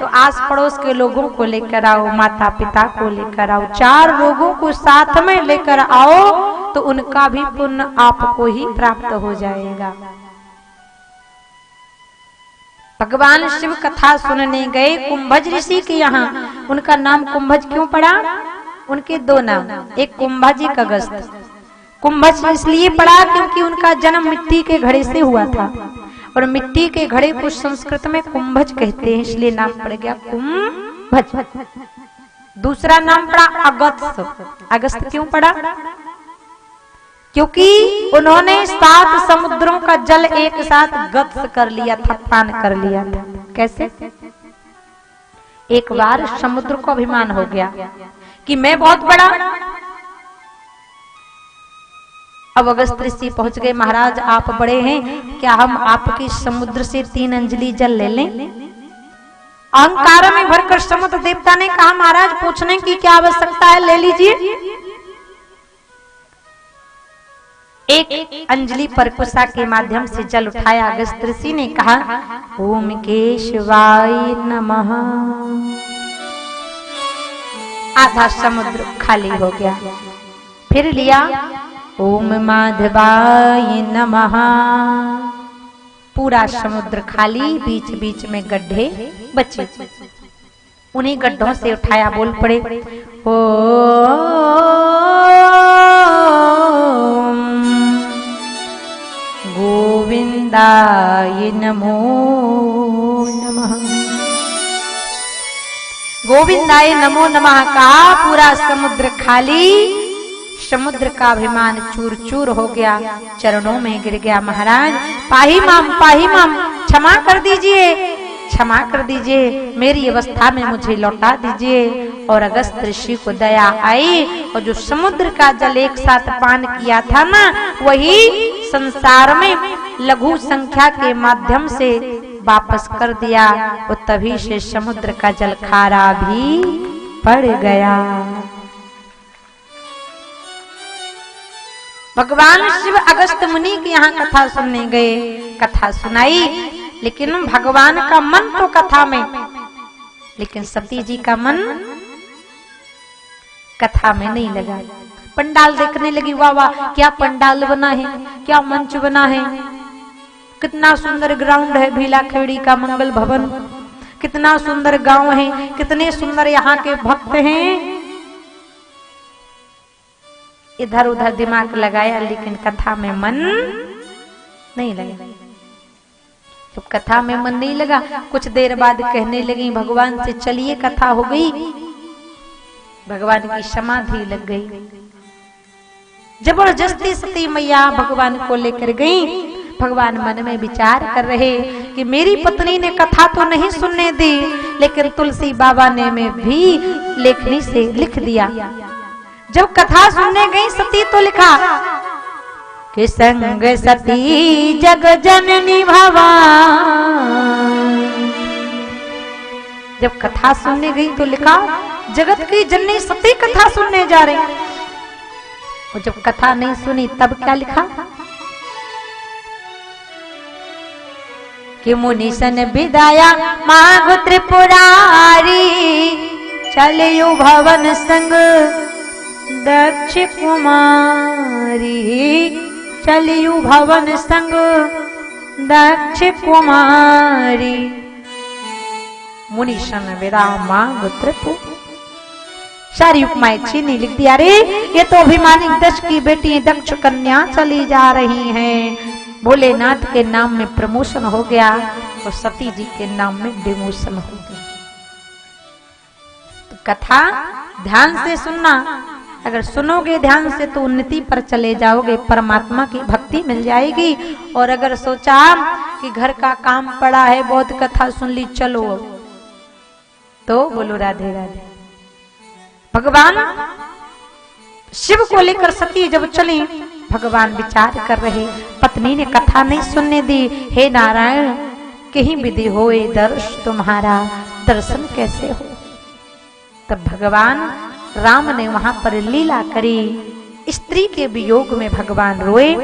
तो आस पड़ोस के लोगों को लेकर आओ, माता पिता को लेकर आओ, 4 लोगों को साथ में लेकर आओ तो उनका भी पुण्य आपको ही प्राप्त हो जाएगा। भगवान शिव कथा सुनने गए कुंभज ऋषि के यहाँ। उनका नाम कुंभज क्यों पड़ा? उनके 2 नाम, एक कुंभज एक अगस्त। कुंभज इसलिए पड़ा क्योंकि उनका जन्म मिट्टी के घड़े से हुआ था और मिट्टी के घड़े को संस्कृत में कुंभज कहते हैं, इसलिए नाम पड़ गया कुंभज। दूसरा नाम पड़ा अगस्त। अगस्त क्यों पड़ा? क्योंकि उन्होंने 7 समुद्रों का जल एक साथ गत्स कर लिया था, पान कर लिया था। कैसे? एक बार समुद्र को अभिमान हो गया कि मैं बहुत बड़ा। अब अगस्त ऋषि पहुंच गए, महाराज आप बड़े हैं, क्या हम आपकी समुद्र से 3 अंजलि जल ले लें? अहंकार में भरकर समुद्र देवता ने कहा महाराज पूछने की क्या आवश्यकता है, ले लीजिए। एक अंजलि परकुशा के माध्यम से जल उठाया। अगस्त ऋषि ने कहा ओम केशवाय नमः। आधा समुद्र खाली हो गया। फिर लिया ओम माधवाय नमः। पूरा समुद्र खाली, बीच बीच में गड्ढे बचे। उन्हीं गड्ढों से उठाया, बोल पड़े गोविंदाय नमो नमः। गोविंदाय नमो नमः कहा, पूरा समुद्र खाली, समुद्र का अभिमान चूर चूर हो गया, चरणों में गिर गया। महाराज पाही माम, क्षमा कर दीजिए, क्षमा कर दीजिए, मेरी अवस्था में मुझे लौटा दीजिए। और अगस्त ऋषि को दया आई और जो समुद्र का जल एक साथ पान किया था ना, वही संसार में लघु संख्या के माध्यम से वापस कर दिया। और तभी से समुद्र का जल खारा भी पड़ गया। भगवान शिव अगस्त मुनि के यहाँ कथा सुनने गए, कथा सुनाई, लेकिन भगवान का मन तो कथा में, लेकिन सती जी का मन कथा में नहीं लगा। पंडाल देखने लगी, वाह वाह क्या पंडाल बना है, क्या मंच बना है, कितना सुंदर ग्राउंड है, भीला खेड़ी का मंगल भवन, कितना सुंदर गांव है, कितने सुंदर यहाँ के भक्त हैं। इधर उधर दिमाग लगाया, लेकिन कथा में मन नहीं लगा। जब कथा में मन नहीं लगा, कुछ देर बाद कहने लगी भगवान से चलिए, कथा हो गई। भगवान की समाधि लग गई। जबरदस्ती सती मैया भगवान को लेकर गई। भगवान मन में विचार कर रहे कि मेरी पत्नी ने कथा तो नहीं सुनने दी, लेकिन तुलसी बाबा ने में भी लेखनी से लिख दिया। जब कथा सुनने गई सती तो लिखा कि संग सती जग जननी भवानी। जब कथा सुनने गई तो लिखा जगत की जननी सती कथा सुनने जा रही। और जब कथा नहीं सुनी तब क्या लिखा कि मुनिशन विदाया मांग त्रिपुरारी, चलियो भवन संग दक्ष कुमारी, चलियो भवन संग दक्ष कुमारी। मुनिशन विदा मांग त्रिपुर, सारी उपमाएं छीनी लिख दिया। रे ये तो अभिमानी दक्ष की बेटी दक्ष कन्या चली जा रही हैं। भोलेनाथ के नाम में प्रमोशन हो गया और सती जी के नाम में डिमोशन हो गया। तो कथा ध्यान से सुनना, अगर सुनोगे ध्यान से तो उन्नति पर चले जाओगे, परमात्मा की भक्ति मिल जाएगी। और अगर सोचा कि घर का काम पड़ा है, बहुत कथा सुन ली, चलो तो बोलो राधे राधे। भगवान शिव को लेकर सती जब चली, भगवान विचार कर रहे, पत्नी ने कथा नहीं सुनने दी। हे नारायण कहीं विधि होए दर्श तुम्हारा, दर्शन कैसे हो। तब भगवान राम ने वहां पर लीला करी। स्त्री के वियोग में भगवान रोए।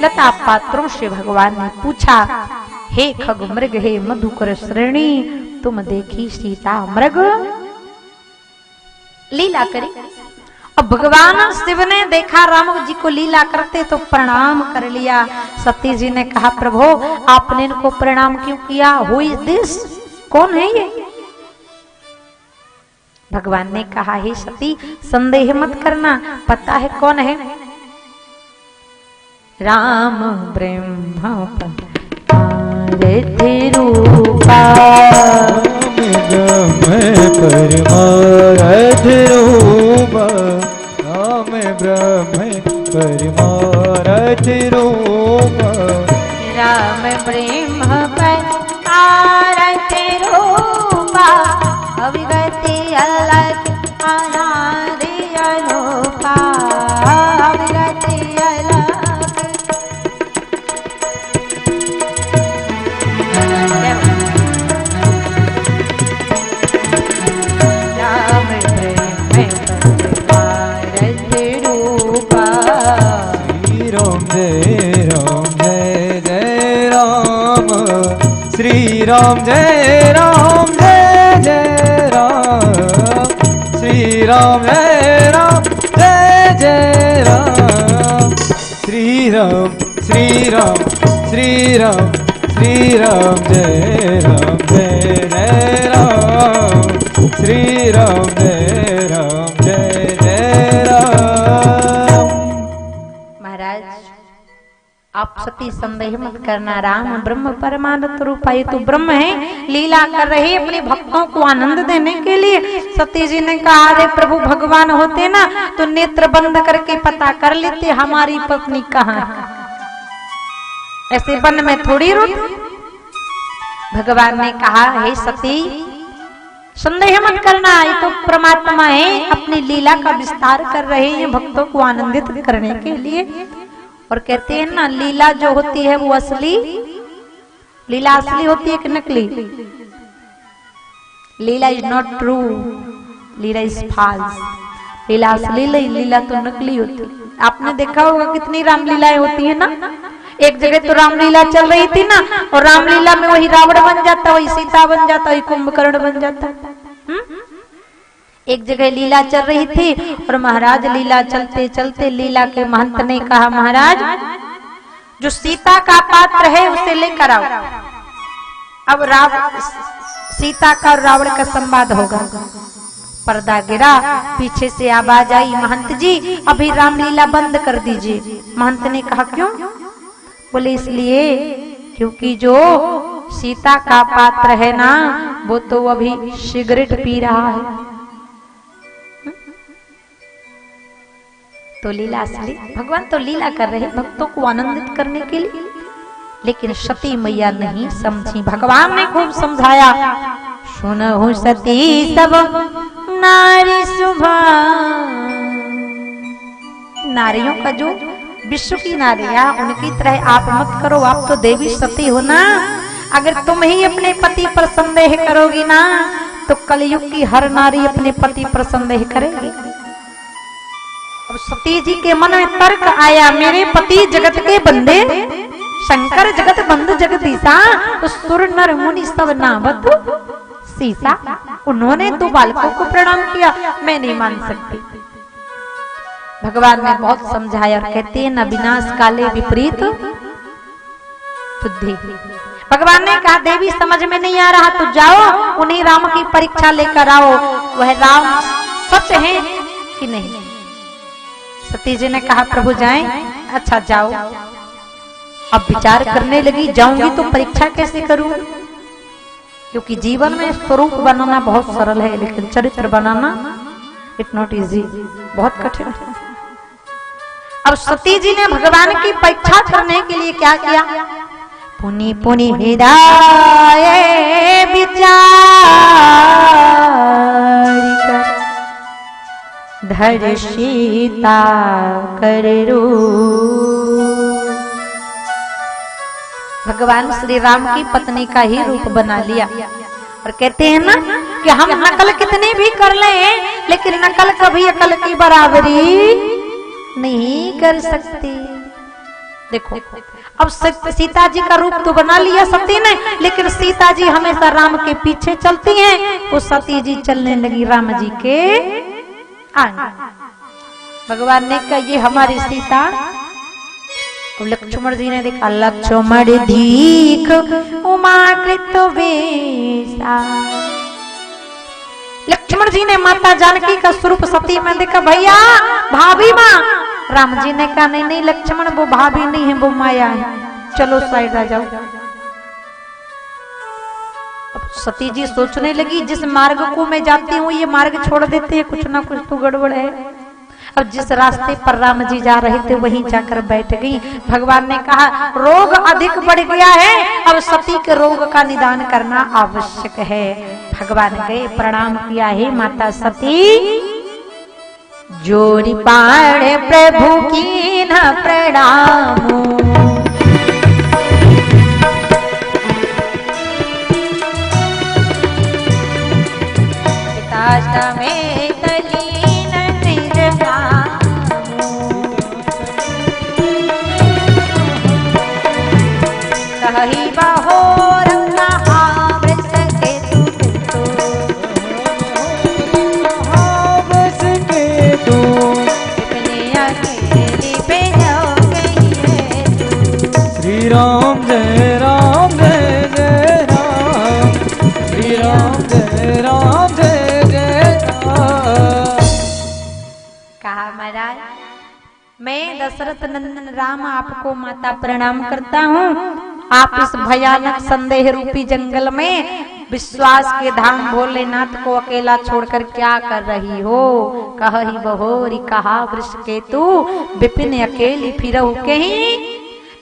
लता पात्रों से भगवान ने पूछा, हे खग मृग हे मधुकर श्रेणी, तुम देखी सीता मृग लीला करी। अब भगवान शिव ने देखा राम जी को लीला करते तो प्रणाम कर लिया। सती जी ने कहा प्रभु आपने इनको प्रणाम क्यों किया? Who is this? कौन है ये? भगवान ने कहा हे सती संदेह मत करना, पता है कौन है? राम ब्रह्म परमारथ रूपा, परमारथ रूपा, राम ब्रह्म परमारथ रूपा, राम ब्रह्म परमारथ रूपा, अविगति अलग अनादि अनूपा, अविगति अलग। राम ब्रह्म परमारथ रूपा, श्री राम जय राम जय जय राम, श्री राम जय राम जय जय राम, श्री राम जय राम जय जय राम, श्री राम श्री राम श्री राम श्री राम जय राम जय जय राम, श्री राम जय राम जय जय राम। महाराज आप सती संदेह मत करना, राम ब्रह्म परमानंद रूपा, ये तो ब्रह्म है, लीला कर रहे अपने भक्तों को आनंद देने के लिए। सती जी ने कहा अरे प्रभु भगवान होते ना तो नेत्र बंद करके पता कर लेते हमारी पत्नी कहाँ है, ऐसे वन में थोड़ी रोते। भगवान ने कहा हे सती संदेह मत करना, ये तो परमात्मा है, अपनी लीला का विस्तार कर रहे हैं भक्तों को आनंदित करने के लिए। और कहते हैं ना लीला जो होती है वो असली, लीला असली होती है कि नकली? Leela is not true, leela is false. लीला असली लीला तो नकली होती है। आपने देखा होगा कितनी रामलीलाएं होती है ना, एक जगह तो रामलीला चल रही थी ना और रामलीला में वही रावण बन जाता, वही सीता बन जाता, वही कुंभकर्ण बन जाता। एक जगह लीला चल रही थी और महाराज लीला चलते चलते लीला के महंत ने कहा महाराज जो सीता का पात्र है उसे लेकर आओ। अब सीता का और रावण का संवाद होगा। पर्दा गिरा, पीछे से आवाज आई महंत जी अभी रामलीला बंद कर दीजिए। महंत ने कहा क्यों? बोले इसलिए क्योंकि जो सीता का पात्र है ना वो तो अभी सिगरेट पी रहा है। तो लीला असली, भगवान तो लीला कर रहे भक्तों को आनंदित करने के लिए, लेकिन सती मैया नहीं समझी। भगवान ने खूब समझाया, सुनहु सती सब नारी सुभा। नारियों का जो विश्व की नारियां उनकी तरह आप मत करो, आप तो देवी सती हो ना। अगर तुम ही अपने पति पर संदेह करोगी ना तो कलयुग की हर नारी अपने पति पर संदेह करेगी। अब सती जी के मन में तर्क आया, मेरे पति जगत के बंदे, शंकर जगत बंधु जगदीशा, तो सुर नर मुनि सब नावत सीसा। उन्होंने दो बालकों को प्रणाम किया, मैं नहीं मान सकती। भगवान ने बहुत समझाया और कहते हैं न विनाश काले विपरीत बुद्धि। भगवान ने कहा देवी समझ में नहीं आ रहा तो जाओ उन्हीं राम की परीक्षा लेकर आओ, वह राम सच है कि नहीं। सती जी ने कहा प्रभु जाएं? अच्छा जाओ। अब विचार करने लगी, जाऊंगी तो परीक्षा कैसे करूं? क्योंकि जीवन में स्वरूप बनाना बहुत सरल है लेकिन चरित्र बनाना इट नॉट इजी, बहुत कठिन है। अब सती जी ने भगवान की परीक्षा करने के लिए क्या किया? पुनि पुनि हृदय विचार धर सीता कर रूप। भगवान श्री राम की पत्नी का ही रूप बना लिया। और कहते हैं ना कि हम नकल कितनी भी कर लें लेकिन नकल कभी अकल की बराबरी नहीं कर सकती। देखो अब सीता जी का रूप तो बना लिया सती ने, लेकिन सीता जी हमेशा राम के पीछे चलती हैं। वो सती जी चलने लगी राम जी के आगे। भगवान ने कहा ये हमारी सीता। तो लक्ष्मण जी ने देखा, लक्ष्मण दीख उमा कृत वेशा। लक्ष्मण जी ने माता जानकी का स्वरूप सती में देखा, भैया भाभी माँ। राम जी ने कहा नहीं नहीं लक्ष्मण, वो भाभी नहीं है, वो माया है, चलो साइड आ जाओ। अब सती जी सोचने लगी, जिस मार्ग को मैं जाती हूँ ये मार्ग छोड़ देते हैं, कुछ ना कुछ तो गड़बड़ है। अब जिस रास्ते पर राम जी जा रहे थे वहीं जाकर बैठ गई। भगवान ने कहा रोग अधिक बढ़ गया है, अब सती के रोग का निदान करना आवश्यक है। भगवान गए, प्रणाम किया, है माता सती जोड़ी पाड़ प्रभु की न प्रणाम। पिताश्रम में तलीन निज कही बहोर राम जय राम जय जय राम, श्री राम जय राम जय जय राम। कहा महाराज मैं दशरथ नंदन राम आपको माता प्रणाम करता हूँ। आप इस भयानक संदेह रूपी जंगल में विश्वास के धाम भोलेनाथ को अकेला छोड़कर क्या कर रही हो। कही बहोरी कहा वृष केतु विपिन अकेली फिरहु कहीं।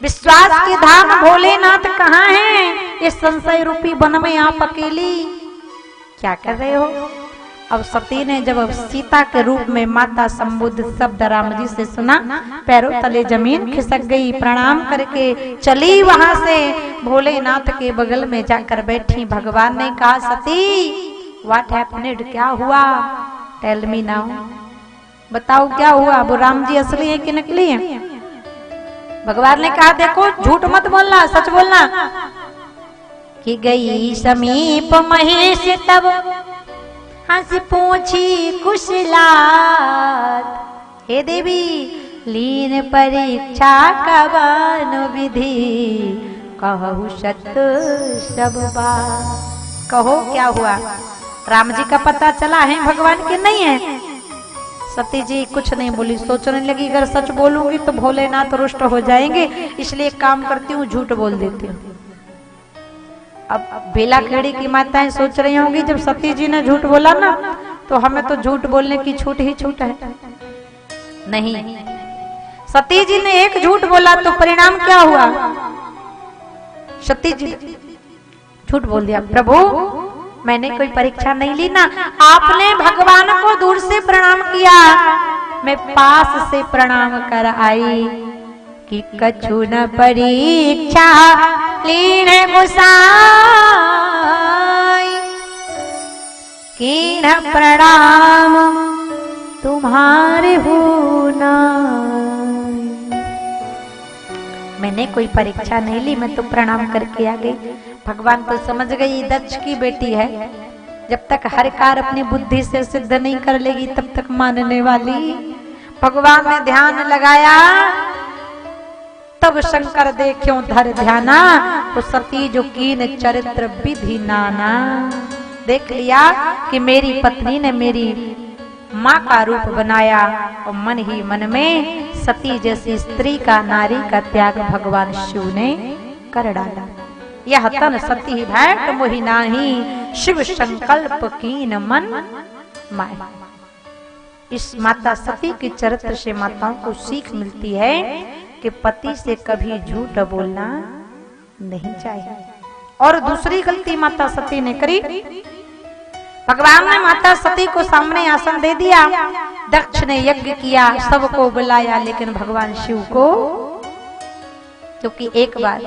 विश्वास के धाम भोलेनाथ कहाँ हैं? इस संशय रूपी वन में आप अकेली क्या कर रहे हो। अब सती ने जब सीता के रूप में माता संबुद्ध शब्द राम जी से सुना, पैरों तले जमीन खिसक गई, प्रणाम करके चली वहां से भोलेनाथ के बगल में जाकर बैठी। भगवान ने कहा सती व्हाट हैपेंड, क्या हुआ, टेल मी नाउ, बताओ क्या हुआ। वो राम जी असली है कि नकली है। भगवान ने कहा देखो झूठ मत बोलना, सच बोलना। कि गई समीप महेश तब हंस पूछी कुशलात, हे देवी लीन परीक्षा कवन विधि, कहु सत्य सब बात। कहो क्या हुआ। राम जी का पता चला है भगवान के नहीं है। सती जी कुछ नहीं बोली, सोचने लगी अगर सच बोलूंगी तो भोलेनाथ रुष्ट हो जाएंगे, इसलिए एक काम करती हूँ झूठ बोल देती हूँ। अब बेला खेड़ी की माताएं सोच रही होंगी जब सती जी ने झूठ बोला ना तो हमें तो झूठ बोलने की छूट ही छूट है। नहीं, सती जी ने एक झूठ बोला तो परिणाम क्या हुआ। सती जी झूठ बोल दिया, प्रभु मैंने कोई परीक्षा नहीं ली ना, आपने भगवान को दूर से प्रणाम किया, मैं पास से प्रणाम कर आई। कि कछु न परीक्षा लीन गोसाई, कीन प्रणाम तुम्हारे होना। मैंने कोई परीक्षा नहीं ली, मैं तो प्रणाम करके आ गई। भगवान तो समझ गई दक्ष की बेटी है, जब तक हर कार्य अपनी बुद्धि से सिद्ध नहीं कर लेगी तब तक मानने वाली। भगवान ने ध्यान लगाया, तब शंकर देखियो धर ध्याना, तो सती जो कीन चरित्र विधि नाना। देख लिया कि मेरी पत्नी ने मेरी माँ का रूप बनाया और मन ही मन में सती जैसी स्त्री का, नारी का त्याग भगवान शिव ने कर डाला। यह तन सती भेंट मोहि नाही, शिव संकल्प कीन मन माय। इस माता सती के चरित्र से माताओं को सीख मिलती है कि पति से कभी झूठ बोलना नहीं चाहिए। और दूसरी गलती माता सती ने करी, भगवान ने माता सती को सामने आसन दे दिया, दक्ष ने यज्ञ किया, सबको बुलाया, लेकिन भगवान शिव को, क्योंकि एक बार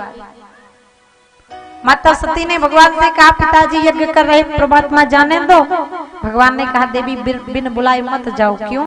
माता सती ने भगवान से कहा पिताजी यज्ञ कर रहे, परमात्मा जाने दो। भगवान ने कहा देवी बिन बुलाए मत जाओ। क्यों?